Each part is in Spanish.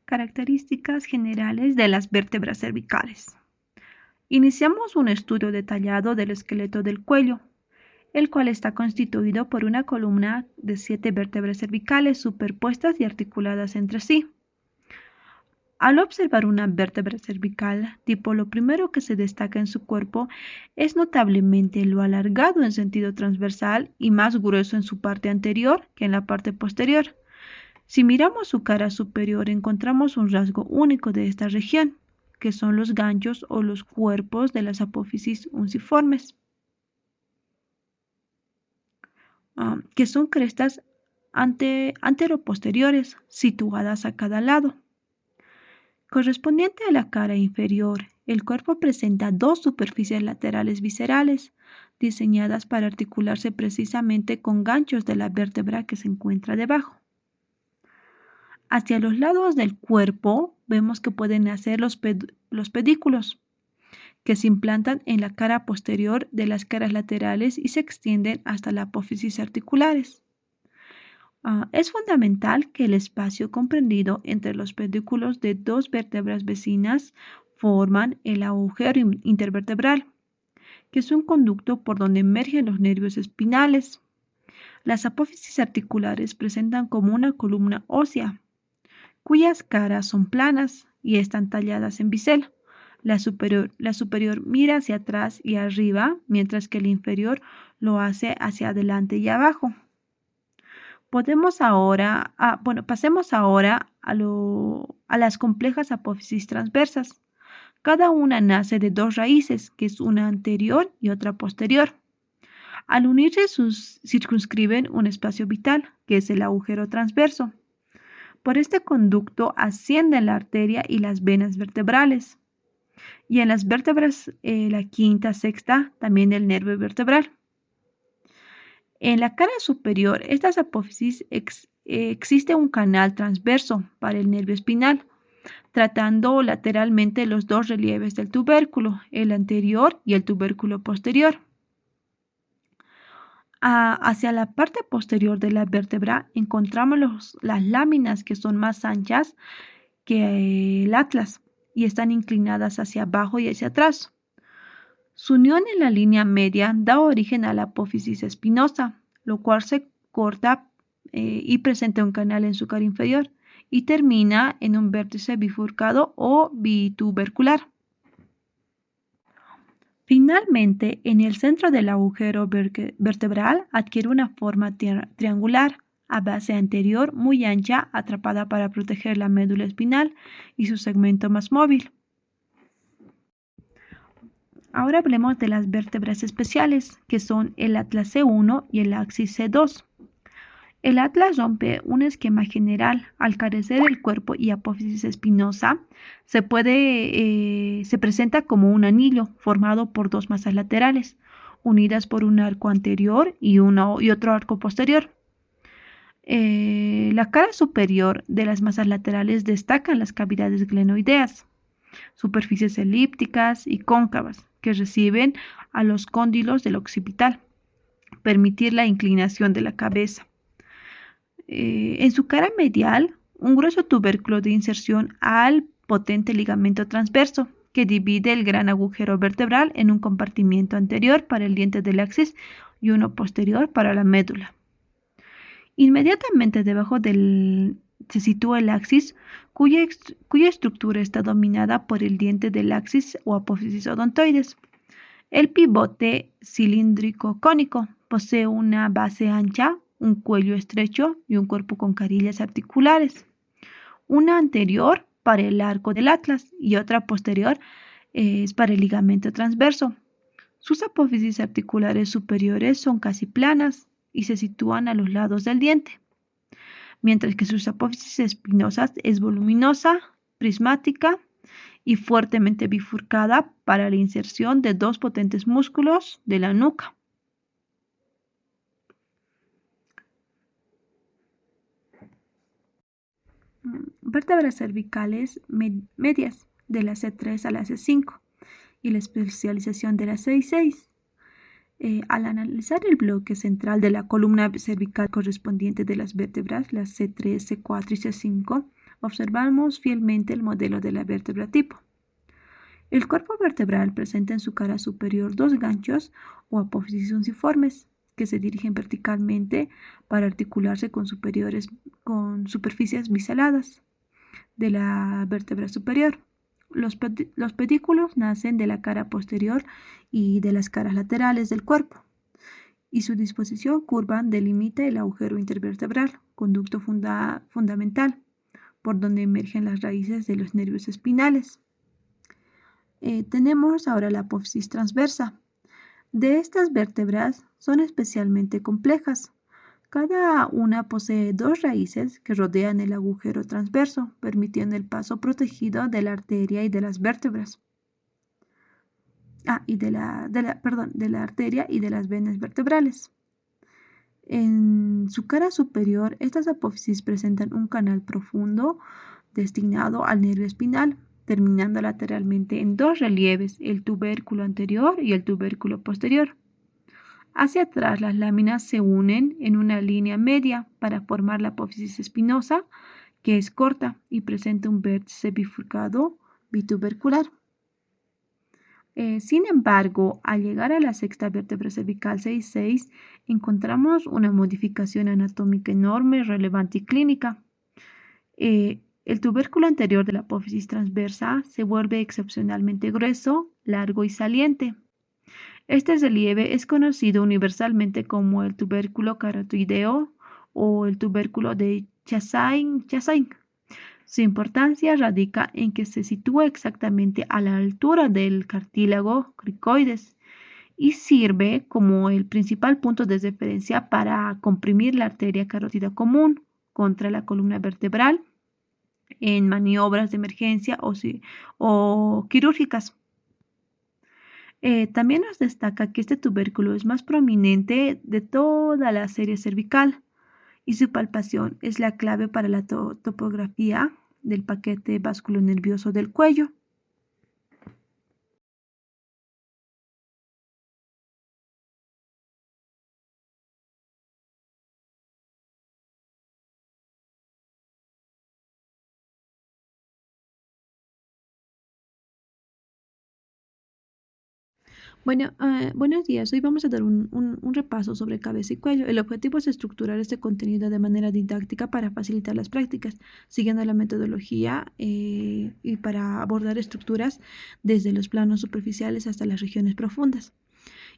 Características generales de las vértebras cervicales. Iniciamos un estudio detallado del esqueleto del cuello, el cual está constituido por una columna de 7 vértebras cervicales superpuestas y articuladas entre sí. Al observar una vértebra cervical, lo primero que se destaca en su cuerpo es notablemente lo alargado en sentido transversal y más grueso en su parte anterior que en la parte posterior. Si miramos su cara superior, encontramos un rasgo único de esta región, que son los ganchos o los cuerpos de las apófisis unciformes, que son crestas anteroposteriores situadas a cada lado. Correspondiente a la cara inferior, el cuerpo presenta dos superficies laterales viscerales, diseñadas para articularse precisamente con ganchos de la vértebra que se encuentra debajo. Hacia los lados del cuerpo vemos que pueden nacer los pedículos, que se implantan en la cara posterior de las caras laterales y se extienden hasta la apófisis articulares. Es fundamental que el espacio comprendido entre los pedículos de dos vértebras vecinas forman el agujero intervertebral, que es un conducto por donde emergen los nervios espinales. Las apófisis articulares presentan como una columna ósea, cuyas caras son planas y están talladas en bisel. La superior mira hacia atrás y arriba, mientras que la inferior lo hace hacia adelante y abajo. Pasemos ahora a las complejas apófisis transversas. Cada una nace de dos raíces, que es una anterior y otra posterior. Al unirse circunscriben un espacio vital, que es el agujero transverso. Por este conducto ascienden la arteria y las venas vertebrales. Y en las vértebras, la quinta, sexta, también el nervio vertebral. En la cara superior, estas apófisis existe un canal transverso para el nervio espinal, tratando lateralmente los dos relieves del tubérculo, el anterior y el tubérculo posterior. Hacia la parte posterior de la vértebra encontramos las láminas, que son más anchas que el atlas y están inclinadas hacia abajo y hacia atrás. Su unión en la línea media da origen a la apófisis espinosa, lo cual se corta y presenta un canal en su cara inferior y termina en un vértice bifurcado o bitubercular. Finalmente, en el centro del agujero vertebral adquiere una forma triangular a base anterior muy ancha, atrapada para proteger la médula espinal y su segmento más móvil. Ahora hablemos de las vértebras especiales, que son el atlas C1 y el axis C2. El atlas rompe un esquema general. Al carecer el cuerpo y apófisis espinosa, se presenta como un anillo formado por dos masas laterales, unidas por un arco anterior y otro arco posterior. La cara superior de las masas laterales destacan las cavidades glenoideas, superficies elípticas y cóncavas, que reciben a los cóndilos del occipital, permitir la inclinación de la cabeza. En su cara medial, un grueso tubérculo de inserción al potente ligamento transverso, que divide el gran agujero vertebral en un compartimiento anterior para el diente del axis y uno posterior para la médula. Inmediatamente debajo se sitúa el axis, cuya estructura está dominada por el diente del axis o apófisis odontoides. El pivote cilíndrico cónico posee una base ancha, un cuello estrecho y un cuerpo con carillas articulares. Una anterior para el arco del atlas y otra posterior es para el ligamento transverso. Sus apófisis articulares superiores son casi planas y se sitúan a los lados del diente, mientras que sus apófisis espinosas es voluminosa, prismática y fuertemente bifurcada para la inserción de dos potentes músculos de la nuca. Vértebras cervicales medias de la C3 a la C5 y la especialización de la C6. Al analizar el bloque central de la columna cervical correspondiente de las vértebras, las C3, C4 y C5, Observamos fielmente el modelo de la vértebra tipo. El cuerpo vertebral presenta en su cara superior dos ganchos o apófisis unciformes que se dirigen verticalmente para articularse con superficies biseladas de la vértebra superior. Los pedículos nacen de la cara posterior y de las caras laterales del cuerpo, y su disposición curva delimita el agujero intervertebral, conducto fundamental, por donde emergen las raíces de los nervios espinales. Tenemos ahora la apófisis transversa. De estas vértebras son especialmente complejas. Cada una posee dos raíces que rodean el agujero transverso, permitiendo el paso protegido de la arteria y de las vértebras. De la arteria y de las venas vertebrales. En su cara superior, estas apófisis presentan un canal profundo destinado al nervio espinal, terminando lateralmente en dos relieves, el tubérculo anterior y el tubérculo posterior. Hacia atrás, las láminas se unen en una línea media para formar la apófisis espinosa, que es corta y presenta un vértice bifurcado bitubercular. Sin embargo, al llegar a la sexta vértebra cervical 6-6, encontramos una modificación anatómica enorme, relevante y clínica. El tubérculo anterior de la apófisis transversa se vuelve excepcionalmente grueso, largo y saliente. Este relieve es conocido universalmente como el tubérculo carotideo o el tubérculo de Chassaing. Su importancia radica en que se sitúa exactamente a la altura del cartílago cricoides y sirve como el principal punto de referencia para comprimir la arteria carótida común contra la columna vertebral en maniobras de emergencia o quirúrgicas. También nos destaca que este tubérculo es más prominente de toda la serie cervical y su palpación es la clave para la topografía del paquete vasculonervioso del cuello. Bueno, buenos días. Hoy vamos a dar un repaso sobre cabeza y cuello. El objetivo es estructurar este contenido de manera didáctica para facilitar las prácticas, siguiendo la metodología y para abordar estructuras desde los planos superficiales hasta las regiones profundas.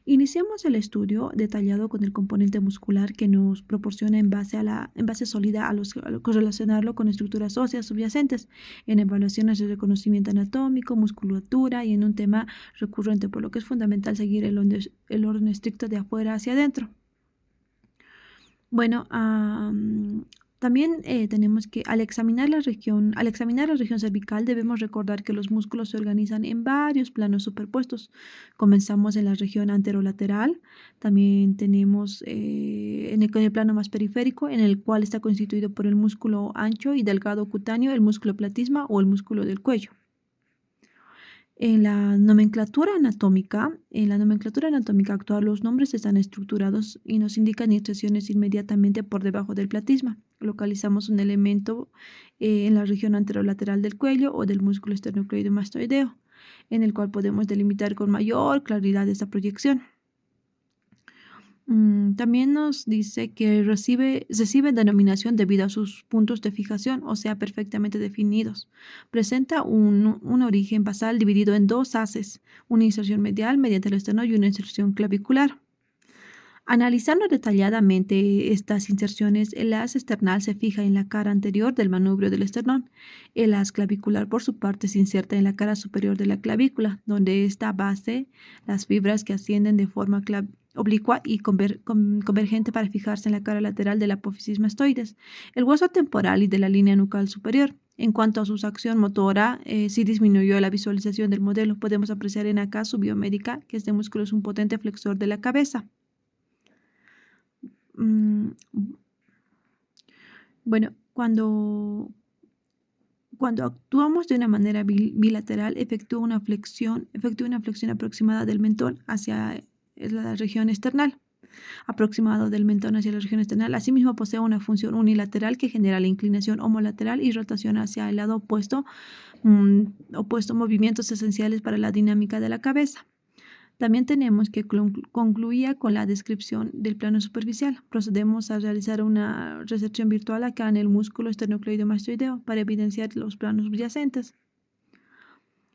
Iniciamos el estudio detallado con el componente muscular que nos proporciona en base sólida a correlacionarlo con estructuras óseas subyacentes, en evaluaciones de reconocimiento anatómico, musculatura y en un tema recurrente, por lo que es fundamental seguir el orden estricto de afuera hacia adentro. Bueno, también tenemos que al examinar la región cervical debemos recordar que los músculos se organizan en varios planos superpuestos. Comenzamos en la región anterolateral, también tenemos en el plano más periférico, en el cual está constituido por el músculo ancho y delgado cutáneo, el músculo platisma o el músculo del cuello. En la nomenclatura anatómica actual, los nombres están estructurados y nos indican inserciones inmediatamente por debajo del platisma. Localizamos un elemento en la región anterolateral del cuello o del músculo esternocleidomastoideo, en el cual podemos delimitar con mayor claridad esta proyección. También nos dice que recibe denominación debido a sus puntos de fijación, o sea, perfectamente definidos. Presenta un origen basal dividido en dos haces, una inserción medial mediante el esternón y una inserción clavicular. Analizando detalladamente estas inserciones, el haz external se fija en la cara anterior del manubrio del esternón. El haz clavicular, por su parte, se inserta en la cara superior de la clavícula, donde está base las fibras que ascienden de forma oblicua y convergente para fijarse en la cara lateral de la apófisis mastoides, el hueso temporal y de la línea nucal superior. En cuanto a su acción motora, si disminuyó la visualización del modelo, podemos apreciar en acá su biomédica, que este músculo es un potente flexor de la cabeza. Bueno, cuando actuamos de una manera bilateral, efectúa una flexión aproximada del mentón hacia la región esternal. aproximado del mentón hacia la región esternal. Asimismo, posee una función unilateral que genera la inclinación homolateral y rotación hacia el lado opuesto, movimientos esenciales para la dinámica de la cabeza. También tenemos que concluía con la descripción del plano superficial. Procedemos a realizar una resección virtual acá en el músculo esternocleidomastoideo para evidenciar los planos subyacentes.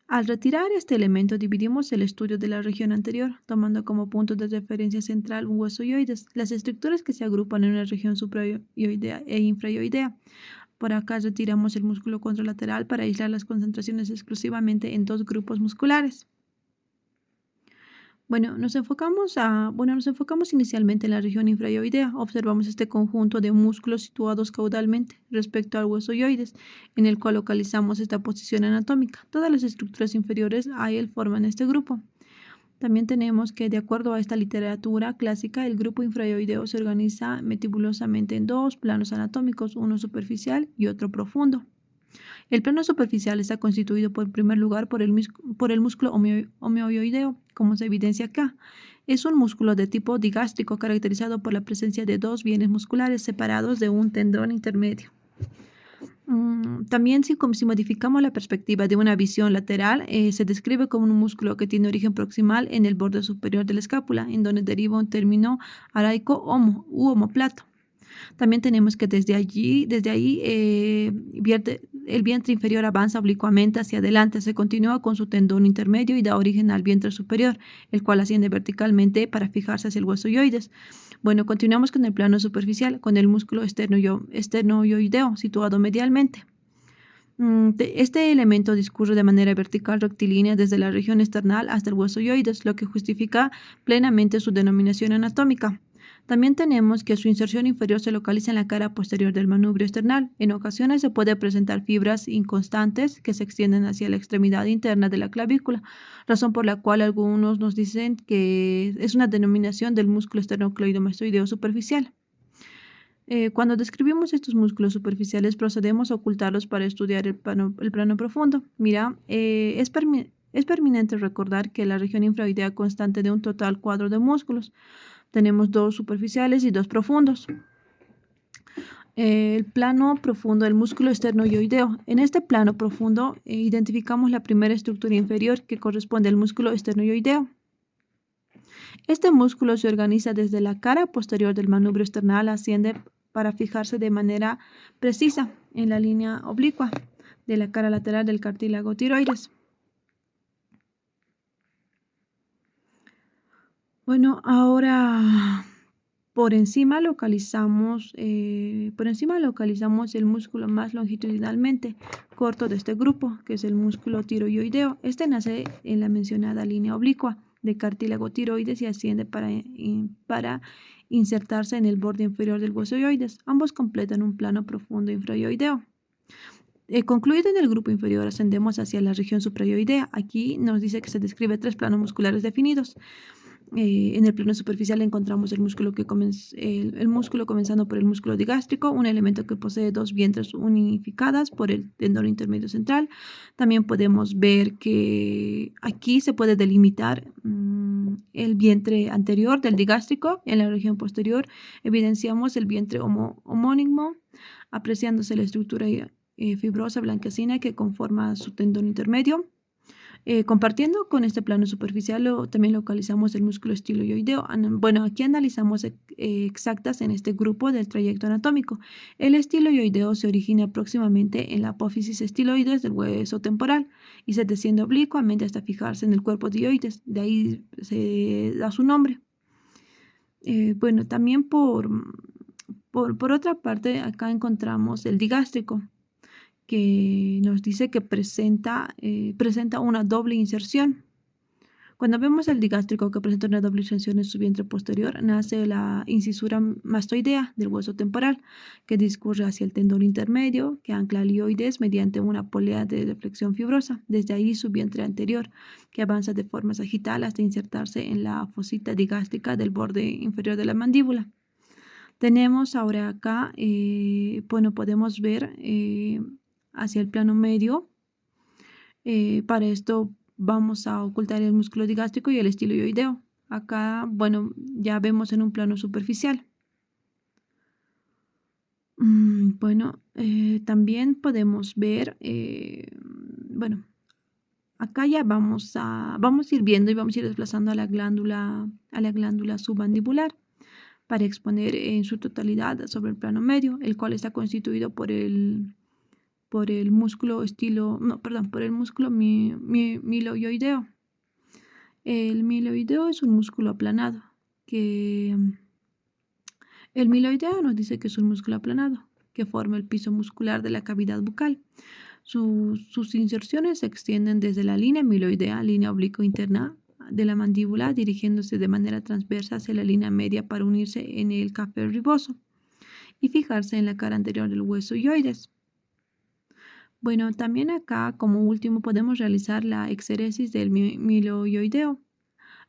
Al retirar este elemento, dividimos el estudio de la región anterior, tomando como punto de referencia central un hueso yoides, las estructuras que se agrupan en una región suprayoidea e infrayoidea. Por acá retiramos el músculo contralateral para aislar las concentraciones exclusivamente en dos grupos musculares. Nos enfocamos inicialmente en la región infrayoidea. Observamos este conjunto de músculos situados caudalmente respecto al hueso yoides, en el cual localizamos esta posición anatómica. Todas las estructuras inferiores a él forman este grupo. También tenemos que, de acuerdo a esta literatura clásica, el grupo infrayoideo se organiza meticulosamente en dos planos anatómicos, uno superficial y otro profundo. El plano superficial está constituido en primer lugar por el músculo homoioideo, como se evidencia acá. Es un músculo de tipo digástrico caracterizado por la presencia de dos bienes musculares separados de un tendón intermedio. También si modificamos la perspectiva de una visión lateral, se describe como un músculo que tiene origen proximal en el borde superior de la escápula, en donde deriva un término araico u omoplato. También tenemos que desde ahí el vientre inferior avanza oblicuamente hacia adelante, se continúa con su tendón intermedio y da origen al vientre superior, el cual asciende verticalmente para fijarse hacia el hueso yoides. Continuamos con el plano superficial, con el músculo esternoioideo situado medialmente. Este elemento discurre de manera vertical rectilínea desde la región esternal hasta el hueso yoides, lo que justifica plenamente su denominación anatómica. También tenemos que su inserción inferior se localiza en la cara posterior del manubrio esternal. En ocasiones se puede presentar fibras inconstantes que se extienden hacia la extremidad interna de la clavícula, razón por la cual algunos nos dicen que es una denominación del músculo esternocleidomastoideo superficial. Cuando describimos estos músculos superficiales, procedemos a ocultarlos para estudiar el plano profundo. Es pertinente recordar que la región infraoidea consta de un total cuadro de músculos. Tenemos dos superficiales y dos profundos. El plano profundo del músculo esternoioideo. En este plano profundo identificamos la primera estructura inferior que corresponde al músculo esternoioideo. Este músculo se organiza desde la cara posterior del manubrio esternal, asciende para fijarse de manera precisa en la línea oblicua de la cara lateral del cartílago tiroides. Ahora por encima localizamos el músculo más longitudinalmente corto de este grupo, que es el músculo tiroioideo. Este nace en la mencionada línea oblicua de cartílago tiroides y asciende para insertarse en el borde inferior del hueso yoides. Ambos completan un plano profundo infrayoideo. Concluido en el grupo inferior, ascendemos hacia la región suprayoidea. Aquí nos dice que se describe tres planos musculares definidos. En el plano superficial encontramos el músculo comenzando por el músculo digástrico, un elemento que posee dos vientres unificadas por el tendón intermedio central. También podemos ver que aquí se puede delimitar el vientre anterior del digástrico. En la región posterior evidenciamos el vientre homónimo, apreciándose la estructura fibrosa blanquecina que conforma su tendón intermedio. Compartiendo con este plano superficial también localizamos el músculo estiloioideo. Aquí analizamos exactas en este grupo del trayecto anatómico. El estiloioideo se origina próximamente en la apófisis estiloides del hueso temporal y se desciende oblicuamente hasta fijarse en el cuerpo dioides. De ahí se da su nombre. También por otra parte, acá encontramos el digástrico, que nos dice que presenta una doble inserción. Cuando vemos el digástrico que presenta una doble inserción en su vientre posterior, nace la incisura mastoidea del hueso temporal, que discurre hacia el tendón intermedio, que ancla al ioides mediante una polea de deflexión fibrosa. Desde ahí su vientre anterior, que avanza de forma sagital hasta insertarse en la fosita digástrica del borde inferior de la mandíbula. Tenemos ahora acá, podemos ver hacia el plano medio. Para esto vamos a ocultar el músculo digástrico y el estiloioideo. Acá, bueno, ya vemos en un plano superficial. Bueno, también podemos ver, bueno, acá ya vamos a ir viendo y vamos a ir desplazando a la glándula submandibular para exponer en su totalidad sobre el plano medio, el cual está constituido por el músculo por el músculo miloioideo. El miloideo es un músculo aplanado que el miloideo nos dice que es un músculo aplanado que forma el piso muscular de la cavidad bucal. Sus inserciones se extienden desde la línea miloidea, línea oblicuo interna de la mandíbula, dirigiéndose de manera transversa hacia la línea media para unirse en el café riboso y fijarse en la cara anterior del hueso ioides. Bueno, también acá, como último, podemos realizar la exéresis del miloioideo.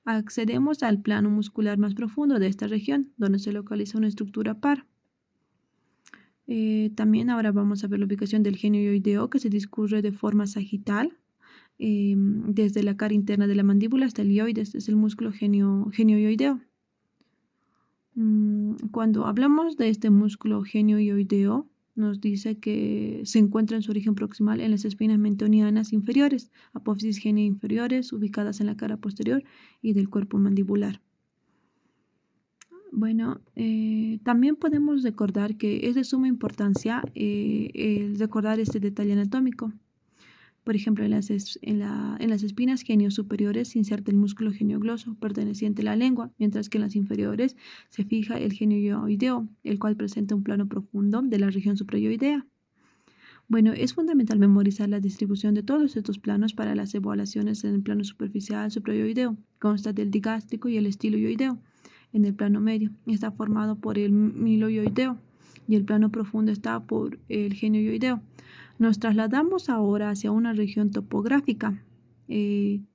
Accedemos al plano muscular más profundo de esta región, donde se localiza una estructura par. También ahora vamos a ver la ubicación del genioideo, que se discurre de forma sagital desde la cara interna de la mandíbula hasta el ioides, es el músculo genioideo. Cuando hablamos de este músculo genioideo, nos dice que se encuentra en su origen proximal en las espinas mentonianas inferiores, apófisis genio inferiores, ubicadas en la cara posterior y del cuerpo mandibular. Bueno, también podemos recordar que es de suma importancia el recordar este detalle anatómico. Por ejemplo, en las espinas genio superiores se inserta el músculo geniogloso perteneciente a la lengua, mientras que en las inferiores se fija el genioideo, el cual presenta un plano profundo de la región suprayoidea. Bueno, es fundamental memorizar la distribución de todos estos planos para las evaluaciones en el plano superficial suprayoideo. Consta del digástrico y el estiloioideo. En el plano medio está formado por el miloioideo y el plano profundo está por el genioideo. Nos trasladamos ahora hacia una región topográfica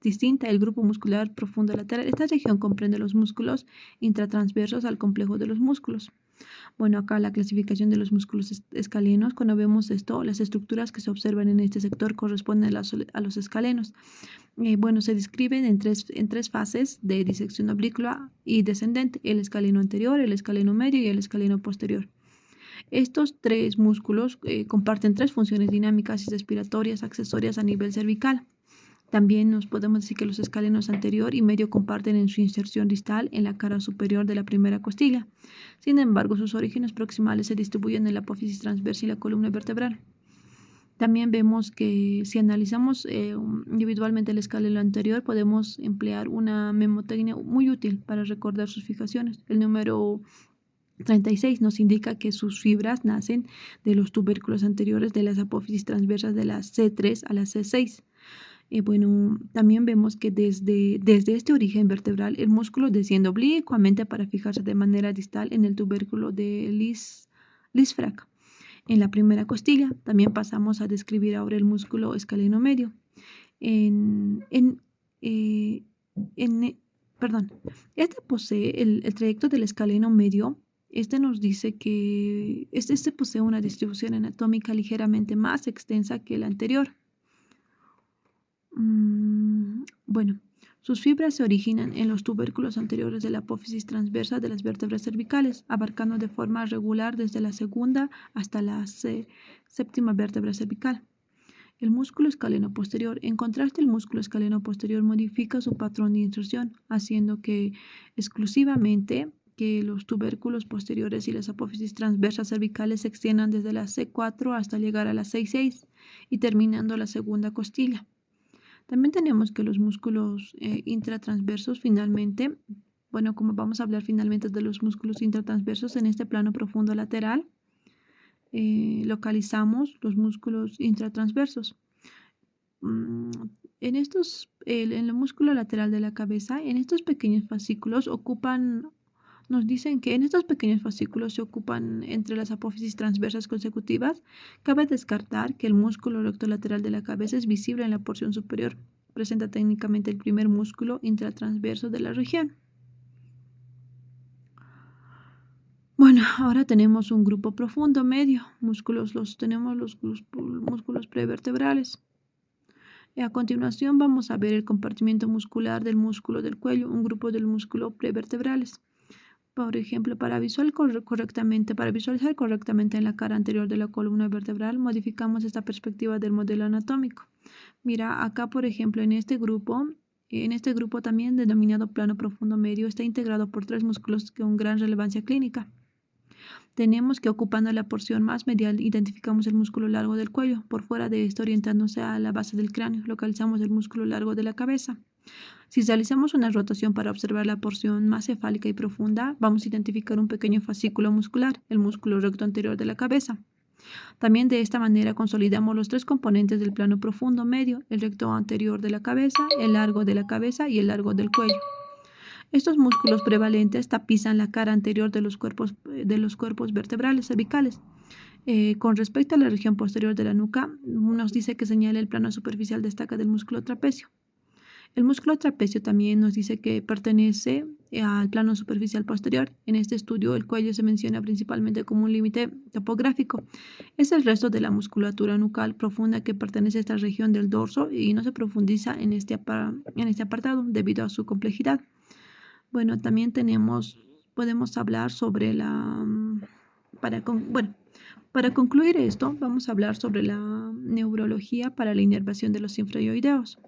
distinta, el grupo muscular profundo lateral. Esta región comprende los músculos intratransversos al complejo de los músculos. Bueno, acá la clasificación de los músculos escalenos, cuando vemos esto, las estructuras que se observan en este sector corresponden a los escalenos. Bueno, se describen en tres fases de disección obliqua y descendente, el escaleno anterior, el escaleno medio y el escaleno posterior. Estos tres músculos comparten tres funciones dinámicas y respiratorias accesorias a nivel cervical. También nos podemos decir que los escalenos anterior y medio comparten en su inserción distal en la cara superior de la primera costilla. Sin embargo, sus orígenes proximales se distribuyen en la apófisis transversa y la columna vertebral. También vemos que si analizamos individualmente el escaleno anterior, podemos emplear una memotecnia muy útil para recordar sus fijaciones. El número 36 nos indica que sus fibras nacen de los tubérculos anteriores de las apófisis transversas de la C3 a la C6. Bueno, también vemos que desde este origen vertebral el músculo desciende oblicuamente para fijarse de manera distal en el tubérculo de Lisfranc. En la primera costilla también pasamos a describir ahora el músculo escaleno medio. Perdón, este posee el trayecto del escaleno medio. Este nos dice que este posee una distribución anatómica ligeramente más extensa que el anterior. Bueno, sus fibras se originan en los tubérculos anteriores de la apófisis transversa de las vértebras cervicales, abarcando de forma regular desde la segunda hasta la séptima vértebra cervical. El músculo escaleno posterior. En contraste, el músculo escaleno posterior modifica su patrón de inserción, haciendo que exclusivamente que los tubérculos posteriores y las apófisis transversas cervicales se extiendan desde la C4 hasta llegar a la C6 y terminando la segunda costilla. También tenemos que los músculos intratransversos finalmente, bueno, como vamos a hablar finalmente de los músculos intratransversos en este plano profundo lateral, localizamos los músculos intratransversos. En el músculo lateral de la cabeza, en estos pequeños fascículos nos dicen que en estos pequeños fascículos se ocupan entre las apófisis transversas consecutivas. Cabe descartar que el músculo recto lateral de la cabeza es visible en la porción superior. Presenta técnicamente el primer músculo intratransverso de la región. Bueno, ahora tenemos un grupo profundo medio. Tenemos los músculos prevertebrales. A continuación vamos a ver el compartimiento muscular del músculo del cuello, un grupo del músculo prevertebrales. Por ejemplo, para visualizar correctamente en la cara anterior de la columna vertebral, modificamos esta perspectiva del modelo anatómico. Mira, acá, por ejemplo, en este grupo también denominado plano profundo medio, está integrado por tres músculos con gran relevancia clínica. Tenemos que, ocupando la porción más medial, identificamos el músculo largo del cuello. Por fuera de esto, orientándose a la base del cráneo, localizamos el músculo largo de la cabeza. Si realizamos una rotación para observar la porción más cefálica y profunda, vamos a identificar un pequeño fascículo muscular, el músculo recto anterior de la cabeza. También de esta manera consolidamos los tres componentes del plano profundo medio, el recto anterior de la cabeza, el largo de la cabeza y el largo del cuello. Estos músculos prevalentes tapizan la cara anterior de los cuerpos vertebrales cervicales. Con respecto a la región posterior de la nuca, nos dice que señala el plano superficial destaca del músculo trapecio. El músculo trapecio también nos dice que pertenece al plano superficial posterior. En este estudio, el cuello se menciona principalmente como un límite topográfico. Es el resto de la musculatura nucal profunda que pertenece a esta región del dorso y no se profundiza en este apartado debido a su complejidad. Bueno, también podemos hablar sobre para concluir esto, vamos a hablar sobre la neurología para la inervación de los infraoideos.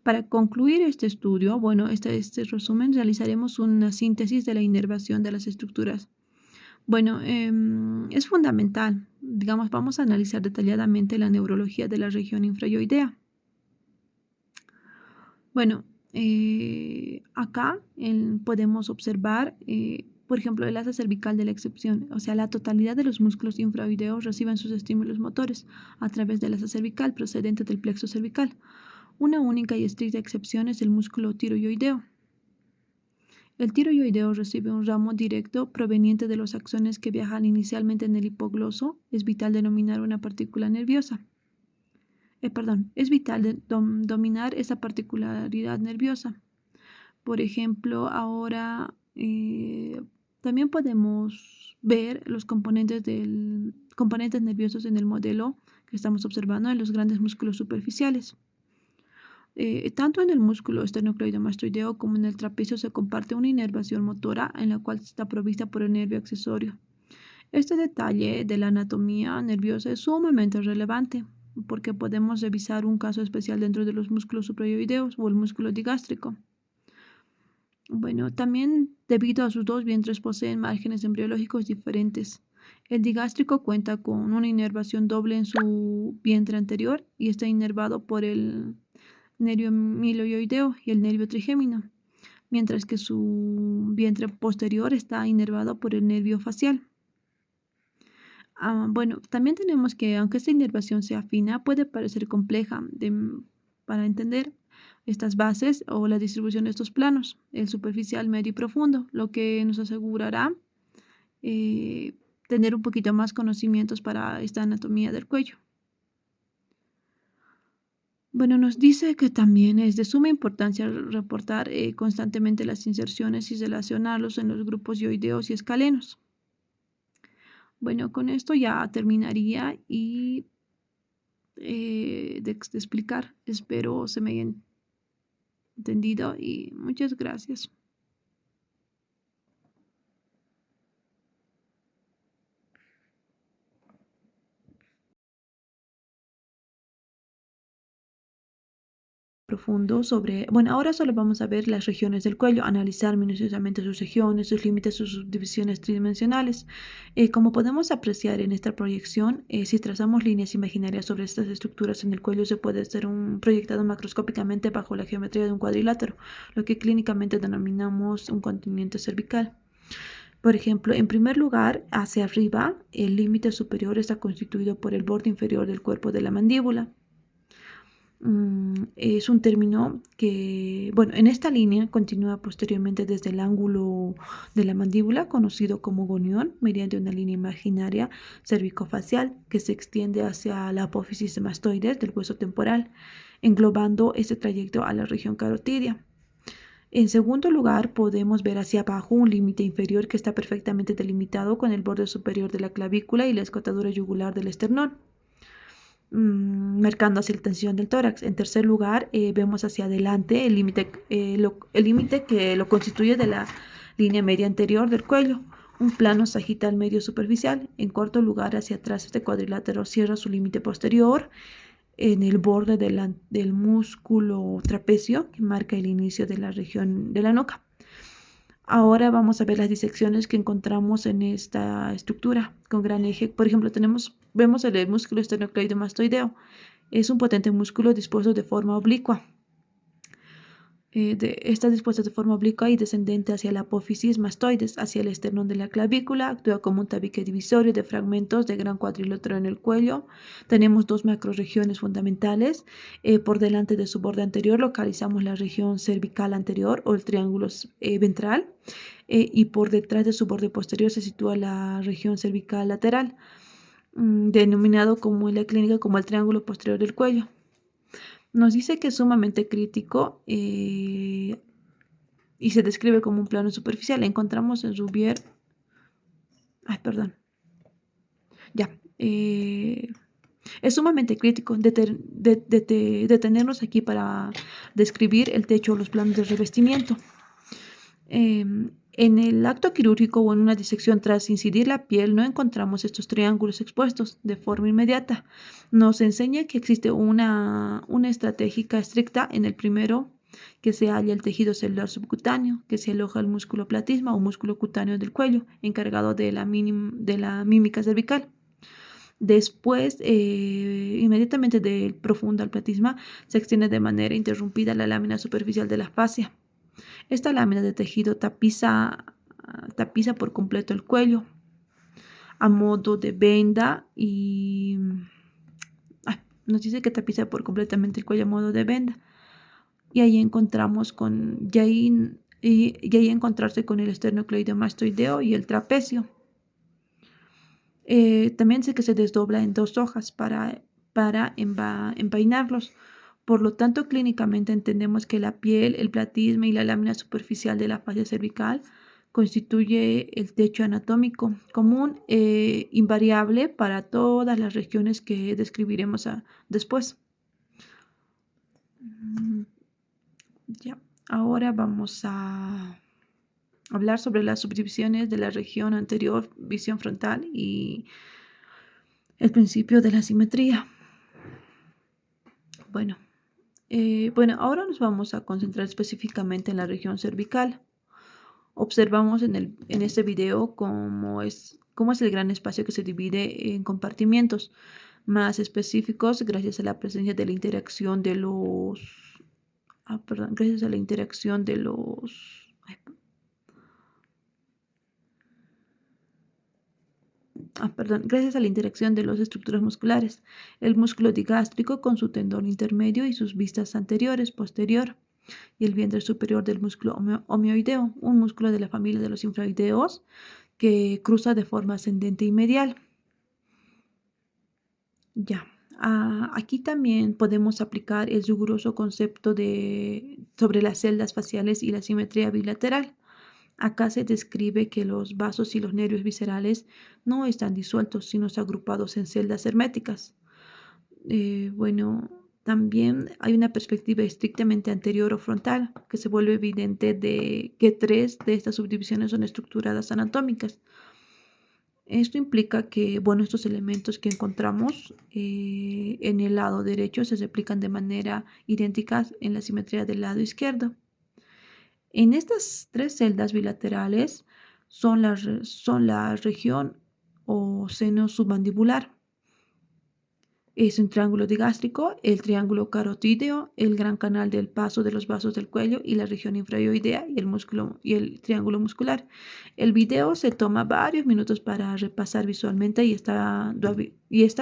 Para concluir este estudio, este resumen, realizaremos una síntesis de la inervación de las estructuras. Es fundamental, vamos a analizar detalladamente la neurología de la región infraoidea. Acá podemos observar, por ejemplo, el asa cervical de la excepción, o sea, la totalidad de los músculos infraoideos reciben sus estímulos motores a través del asa cervical procedente del plexo cervical. Una única y estricta excepción es el músculo tiroideo. El tiroideo recibe un ramo directo proveniente de los axones que viajan inicialmente en el hipogloso. Es vital denominar una partícula nerviosa. Es vital dominar esa particularidad nerviosa. Por ejemplo, ahora también podemos ver los componentes nerviosos en el modelo que estamos observando en los grandes músculos superficiales. Tanto en el músculo esternocleidomastoideo como en el trapecio se comparte una inervación motora en la cual está provista por el nervio accesorio. Este detalle de la anatomía nerviosa es sumamente relevante porque podemos revisar un caso especial dentro de los músculos supraoideos o el músculo digástrico. También debido a sus dos vientres poseen márgenes embriológicos diferentes. El digástrico cuenta con una inervación doble en su vientre anterior y está inervado por el nervio miloioideo y el nervio trigémino, mientras que su vientre posterior está inervado por el nervio facial. También tenemos que, aunque esta inervación sea fina, puede parecer compleja para entender estas bases o la distribución de estos planos, el superficial, medio y profundo, lo que nos asegurará tener un poquito más conocimientos para esta anatomía del cuello. Nos dice que también es de suma importancia reportar constantemente las inserciones y relacionarlos en los grupos yoideos y escalenos. Con esto ya terminaría y de explicar. Espero se me haya entendido y muchas gracias. Profundo sobre, ahora solo vamos a ver las regiones del cuello, analizar minuciosamente sus regiones, sus límites, sus subdivisiones tridimensionales. Como podemos apreciar en esta proyección, si trazamos líneas imaginarias sobre estas estructuras en el cuello, se puede hacer proyectado macroscópicamente bajo la geometría de un cuadrilátero, lo que clínicamente denominamos un continente cervical. Por ejemplo, en primer lugar, hacia arriba, el límite superior está constituido por el borde inferior del cuerpo de la mandíbula. Es un término que, en esta línea continúa posteriormente desde el ángulo de la mandíbula, conocido como gonión, mediante una línea imaginaria cervicofacial que se extiende hacia la apófisis mastoides del hueso temporal, englobando este trayecto a la región carotidia. En segundo lugar, podemos ver hacia abajo un límite inferior que está perfectamente delimitado con el borde superior de la clavícula y la escotadura yugular del esternón. marcando hacia la tensión del tórax. En tercer lugar, vemos hacia adelante el límite que lo constituye de la línea media anterior del cuello, un plano sagital medio superficial. En cuarto lugar, hacia atrás, este cuadrilátero cierra su límite posterior en el borde del músculo trapecio que marca el inicio de la región de la nuca. Ahora vamos a ver las disecciones que encontramos en esta estructura con gran eje. Por ejemplo, vemos el músculo esternocleidomastoideo. Es un potente músculo dispuesto de forma oblicua. Está dispuesto de forma oblicua y descendente hacia la apófisis mastoides, hacia el esternón de la clavícula. Actúa como un tabique divisorio de fragmentos de gran cuadrilátero en el cuello. Tenemos dos macroregiones fundamentales. Por delante de su borde anterior localizamos la región cervical anterior o el triángulo ventral. Y por detrás de su borde posterior se sitúa la región cervical lateral, denominado como en la clínica como el triángulo posterior del cuello. Nos dice que es sumamente crítico y se describe como un plano superficial. Encontramos en Rouvier. Ya. Es sumamente crítico detenernos aquí para describir el techo o los planos de revestimiento. En el acto quirúrgico o en una disección tras incidir la piel no encontramos estos triángulos expuestos de forma inmediata. Nos enseña que existe una estratégica estricta en el primero, que se halla el tejido celular subcutáneo, que se aloja el músculo platisma o músculo cutáneo del cuello, encargado de la mímica cervical. Después, inmediatamente del profundo al platisma, se extiende de manera interrumpida la lámina superficial de la fascia. Esta lámina de tejido tapiza por completo el cuello a modo de venda y nos dice que tapiza por completamente el cuello a modo de venda. Y ahí encontramos encontrarse con el esternocleidomastoideo y el trapecio. También sé que se desdobla en dos hojas para envainarlos. Por lo tanto, clínicamente entendemos que la piel, el platisma y la lámina superficial de la fascia cervical constituye el techo anatómico común invariable para todas las regiones que describiremos después. Ya. Ahora vamos a hablar sobre las subdivisiones de la región anterior, visión frontal y el principio de la simetría. Bueno, ahora nos vamos a concentrar específicamente en la región cervical. Observamos en este video cómo es el gran espacio que se divide en compartimientos más específicos gracias a la presencia de la interacción de los... gracias a la interacción de los... gracias a la interacción de las estructuras musculares, el músculo digástrico con su tendón intermedio y sus vistas anteriores, posterior, y el vientre superior del músculo homoideo, un músculo de la familia de los infraoideos que cruza de forma ascendente y medial. Ya. Aquí también podemos aplicar el riguroso concepto sobre las celdas faciales y la simetría bilateral. Acá se describe que los vasos y los nervios viscerales no están disueltos, sino agrupados en celdas herméticas. También hay una perspectiva estrictamente anterior o frontal, que se vuelve evidente de que 3 de estas subdivisiones son estructuradas anatómicas. Esto implica que, estos elementos que encontramos en el lado derecho se replican de manera idéntica en la simetría del lado izquierdo. En estas 3 celdas bilaterales son la región o seno submandibular. Es un triángulo digástrico, el triángulo carotídeo, el gran canal del paso de los vasos del cuello y la región infraoidea y el triángulo muscular. El video se toma varios minutos para repasar visualmente y esta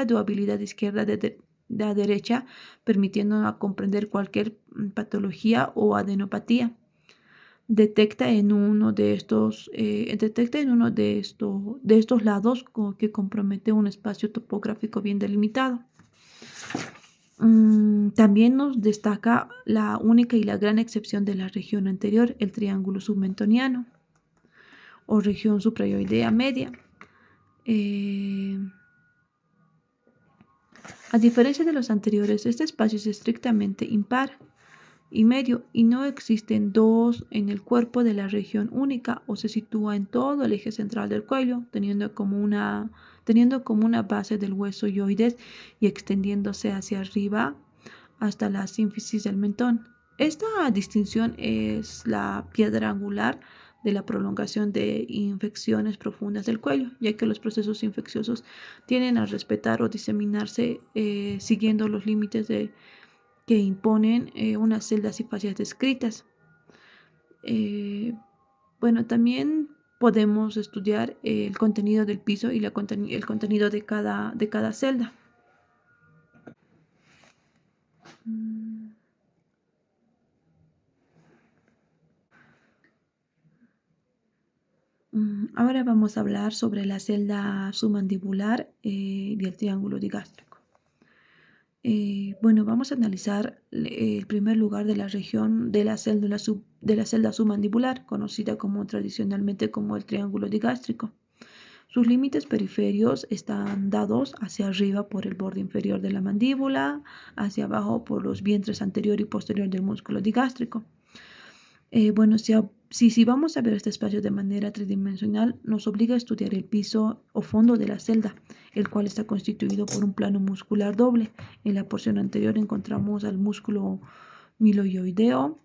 durabilidad de izquierda de la derecha, permitiendo comprender cualquier patología o adenopatía. Detecta en uno de estos lados que compromete un espacio topográfico bien delimitado. También nos destaca la única y la gran excepción de la región anterior, el triángulo submentoniano o región suprayoidea media. A diferencia de los anteriores, este espacio es estrictamente impar y medio y no existen dos en el cuerpo de la región única o se sitúa en todo el eje central del cuello, teniendo como una base del hueso yoides y extendiéndose hacia arriba hasta la sínfisis del mentón. Esta distinción es la piedra angular de la prolongación de infecciones profundas del cuello, ya que los procesos infecciosos tienden a respetar o diseminarse siguiendo los límites que imponen unas celdas y fascias descritas. Eh, bueno, también podemos estudiar el contenido del piso y el contenido de cada celda. Ahora vamos a hablar sobre la celda submandibular y el triángulo digástrico. Bueno, vamos a analizar el primer lugar de la región de la celda submandibular, conocida tradicionalmente como el triángulo digástrico. Sus límites periferios están dados hacia arriba por el borde inferior de la mandíbula, hacia abajo por los vientres anterior y posterior del músculo digástrico. Bueno, si vamos a ver este espacio de manera tridimensional, nos obliga a estudiar el piso o fondo de la celda, el cual está constituido por un plano muscular doble. En la porción anterior encontramos al músculo miloioideo,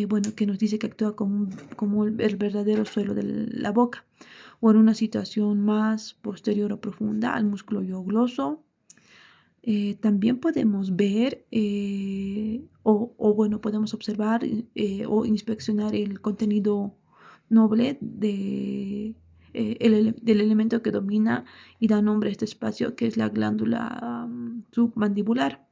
bueno, que nos dice que actúa como el verdadero suelo de la boca, o en una situación más posterior o profunda al músculo hiogloso. También podemos ver bueno, podemos observar o inspeccionar el contenido noble del elemento que domina y da nombre a este espacio, que es la glándula submandibular.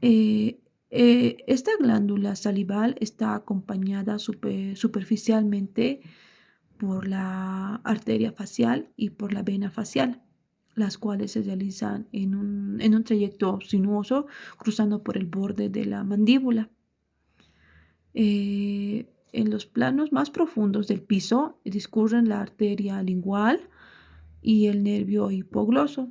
Esta glándula salival está acompañada superficialmente por la arteria facial y por la vena facial, las cuales se realizan en un trayecto sinuoso cruzando por el borde de la mandíbula. En los planos más profundos del piso discurren la arteria lingual y el nervio hipogloso,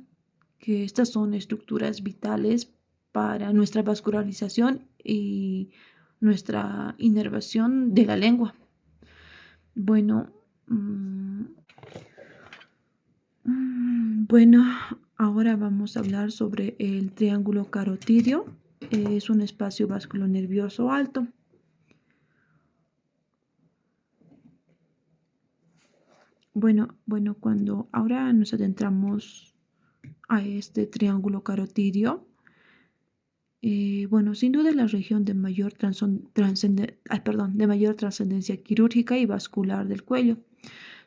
que estas son estructuras vitales para nuestra vascularización y nuestra inervación de la lengua. Bueno, bueno, ahora vamos a hablar sobre el triángulo carotidio. Es un espacio vasculonervioso alto. Bueno, cuando ahora nos adentramos a este triángulo carotidio, bueno, sin duda es la región de mayor trascendencia quirúrgica y vascular del cuello.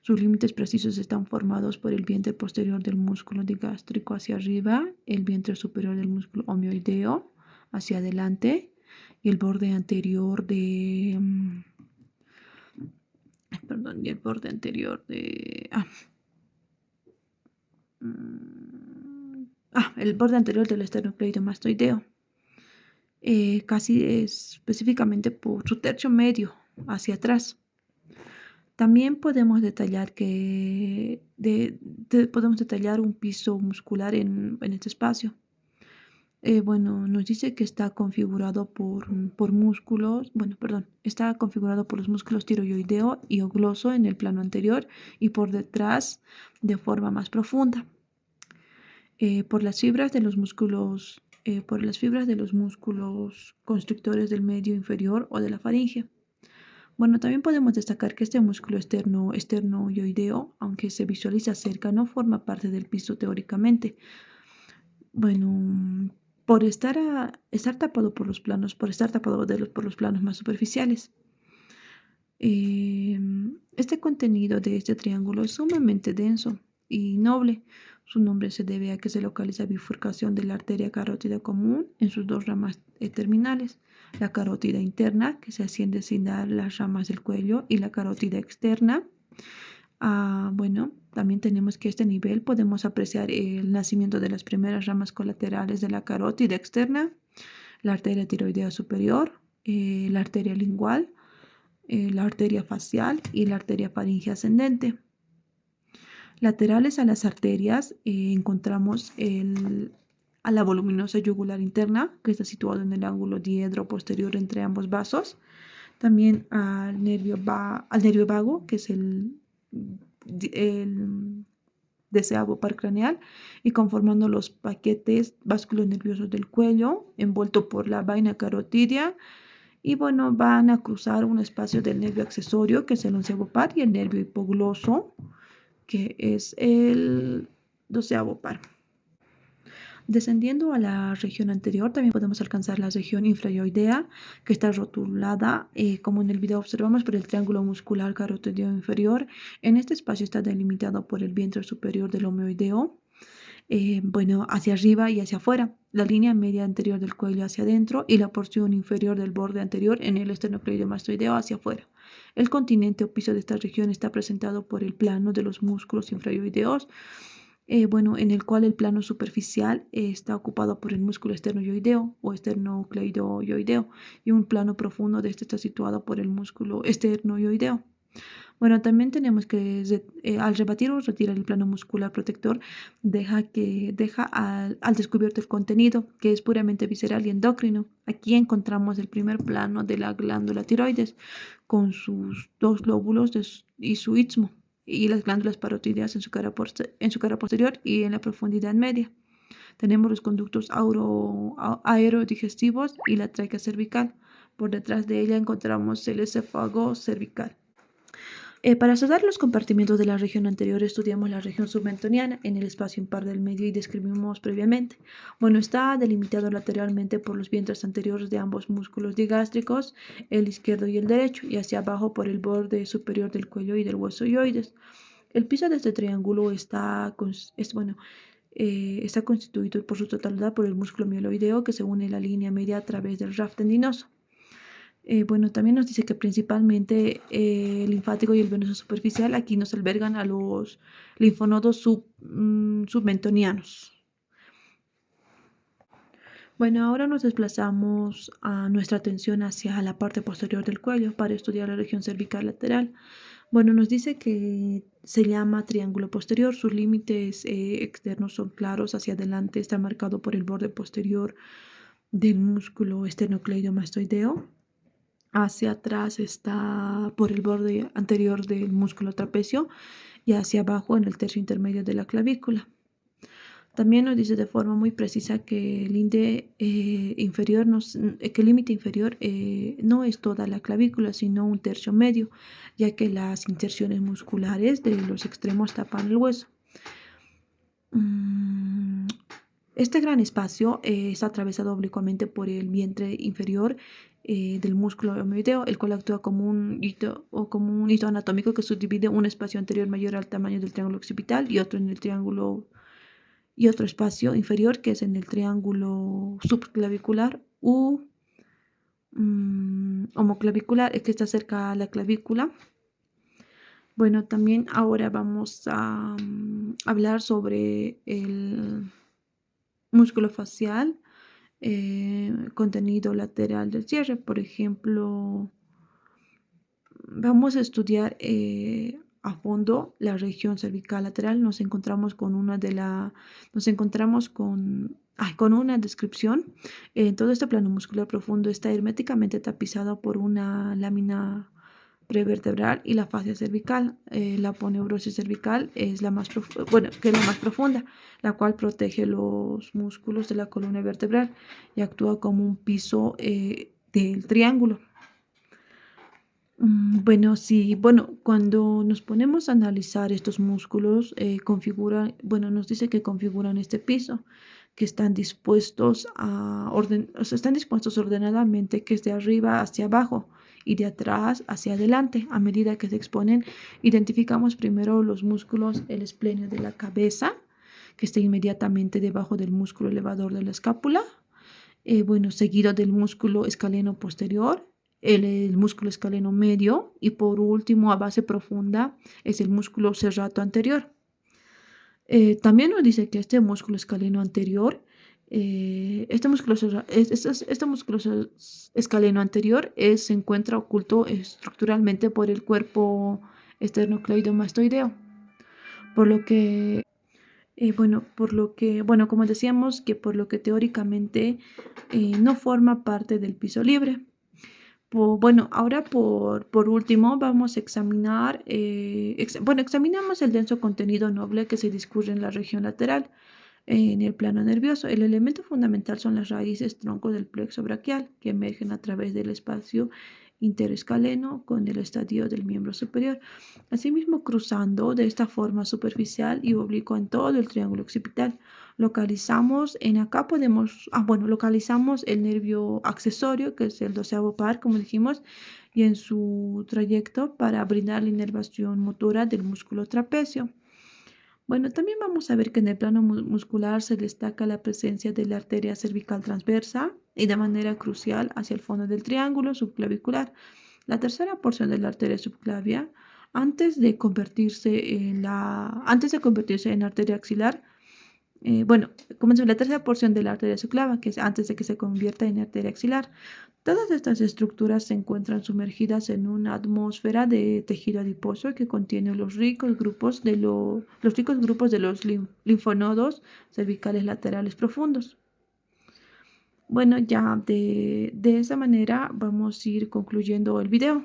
Sus límites precisos están formados por el vientre posterior del músculo digástrico hacia arriba, el vientre superior del músculo homioideo hacia adelante y el borde anterior de... perdón, y el borde anterior de... el borde anterior del esternocleidomastoideo. Casi específicamente por su tercio medio hacia atrás. También podemos detallar podemos detallar un piso muscular en este espacio. Bueno, nos dice que está configurado por músculos, está configurado por los músculos tiroideo y ogloso en el plano anterior y por detrás de forma más profunda. Por las fibras de los músculos constrictores del medio inferior o de la faringe. Bueno, también podemos destacar que este músculo esternoioideo, aunque se visualiza cerca, no forma parte del piso teóricamente. Bueno, por estar tapado por los planos, por los planos más superficiales. Este contenido de este triángulo es sumamente denso y noble. Su nombre se debe a que se localiza bifurcación de la arteria carótida común en sus dos ramas terminales, la carótida interna, que se asciende sin dar las ramas del cuello, y la carótida externa. Bueno, también tenemos que a este nivel podemos apreciar el nacimiento de las primeras ramas colaterales de la carótida externa, la arteria tiroidea superior, la arteria lingual, la arteria facial y la arteria faringe ascendente. Laterales a las arterias encontramos a la voluminosa yugular interna, que está situado en el ángulo diedro posterior entre ambos vasos. También al nervio vago, que es el deseado par craneal, y conformando los paquetes vasculonerviosos del cuello, envuelto por la vaina carotidia. Y bueno, van a cruzar un espacio del nervio accesorio, que es el onceavo par, y el nervio hipogloso, que es el doceavo par. Descendiendo a la región anterior, también podemos alcanzar la región infrayoidea, que está rotulada, como en el video observamos, por el triángulo muscular carotidio inferior. En este espacio está delimitado por el vientre superior del homoideo, bueno, hacia arriba y hacia afuera, la línea media anterior del cuello hacia adentro y la porción inferior del borde anterior en el esternocleidomastoideo hacia afuera. El continente o piso de esta región está presentado por el plano de los músculos infrayoideos, bueno, en el cual el plano superficial está ocupado por el músculo esternoyoideo o esternocleidoyoideo, y un plano profundo de este está situado por el músculo esternoyoideo. Bueno, también tenemos que al rebatir o retirar el plano muscular protector, deja al descubierto el contenido, que es puramente visceral y endocrino. Aquí encontramos el primer plano de la glándula tiroides, con sus dos lóbulos y su istmo, y las glándulas parotídeas en su cara posterior y en la profundidad media. Tenemos los conductos aerodigestivos y la tráquea cervical. Por detrás de ella encontramos el esófago cervical. Para estudiar los compartimentos de la región anterior, estudiamos la región submentoniana en el espacio impar del medio y describimos previamente. Bueno, está delimitado lateralmente por los vientres anteriores de ambos músculos digástricos, el izquierdo y el derecho, y hacia abajo por el borde superior del cuello y del hueso ioides. El piso de este triángulo está constituido por su totalidad por el músculo mieloideo, que se une a la línea media a través del raft tendinoso. Bueno, también nos dice que principalmente el linfático y el venoso superficial aquí nos albergan a los linfonodos submentonianos. Bueno, ahora nos desplazamos a nuestra atención hacia la parte posterior del cuello para estudiar la región cervical lateral. Bueno, nos dice que se llama triángulo posterior. Sus límites externos son claros. Hacia adelante está marcado por el borde posterior del músculo esternocleidomastoideo. Hacia atrás está por el borde anterior del músculo trapecio y hacia abajo en el tercio intermedio de la clavícula. También nos dice de forma muy precisa que el límite inferior no es toda la clavícula, sino un tercio medio, ya que las inserciones musculares de los extremos tapan el hueso. Este gran espacio está atravesado oblicuamente por el vientre inferior del músculo homoideo, el cual actúa como un hito anatómico que subdivide un espacio anterior mayor al tamaño del triángulo occipital y otro espacio inferior que es en el triángulo subclavicular u homoclavicular, que está cerca a la clavícula. Bueno, también ahora vamos a hablar sobre el músculo facial, contenido lateral del cierre. Por ejemplo, vamos a estudiar a fondo la región cervical lateral. Nos encontramos con una descripción. Todo este plano muscular profundo está herméticamente tapizado por una lámina prevertebral y la fascia cervical. La aponeurosis cervical es la más profunda, la cual protege los músculos de la columna vertebral y actúa como un piso del triángulo. Cuando nos ponemos a analizar estos músculos, nos dice que configuran este piso, que están dispuestos ordenadamente, que es de arriba hacia abajo y de atrás hacia adelante. A medida que se exponen, identificamos primero los músculos, el esplenio de la cabeza, que está inmediatamente debajo del músculo elevador de la escápula, seguido del músculo escaleno posterior, el músculo escaleno medio y por último a base profunda es el músculo serrato anterior. También nos dice que este músculo escaleno anterior, escaleno anterior se encuentra oculto estructuralmente por el cuerpo esternocleidomastoideo, por lo que Bueno, como decíamos, que por lo que teóricamente no forma parte del piso libre. Bueno, ahora por último vamos a examinar, examinamos el denso contenido noble que se discurre en la región lateral, en el plano nervioso. El elemento fundamental son las raíces tronco del plexo braquial, que emergen a través del espacio interescaleno con el estadio del miembro superior. Asimismo, cruzando de esta forma superficial y oblicua en todo el triángulo occipital. Localizamos el nervio accesorio, que es el doceavo par, como dijimos, y en su trayecto para brindar la inervación motora del músculo trapecio. Bueno, también vamos a ver que en el plano muscular se destaca la presencia de la arteria cervical transversa y de manera crucial hacia el fondo del triángulo subclavicular. La tercera porción de la arteria subclavia, antes de convertirse en arteria axilar, comenzó la tercera porción de la arteria subclava, que es antes de que se convierta en arteria axilar. Todas estas estructuras se encuentran sumergidas en una atmósfera de tejido adiposo que contiene los ricos grupos de los linfonodos cervicales laterales profundos. Bueno, ya de esa manera vamos a ir concluyendo el video.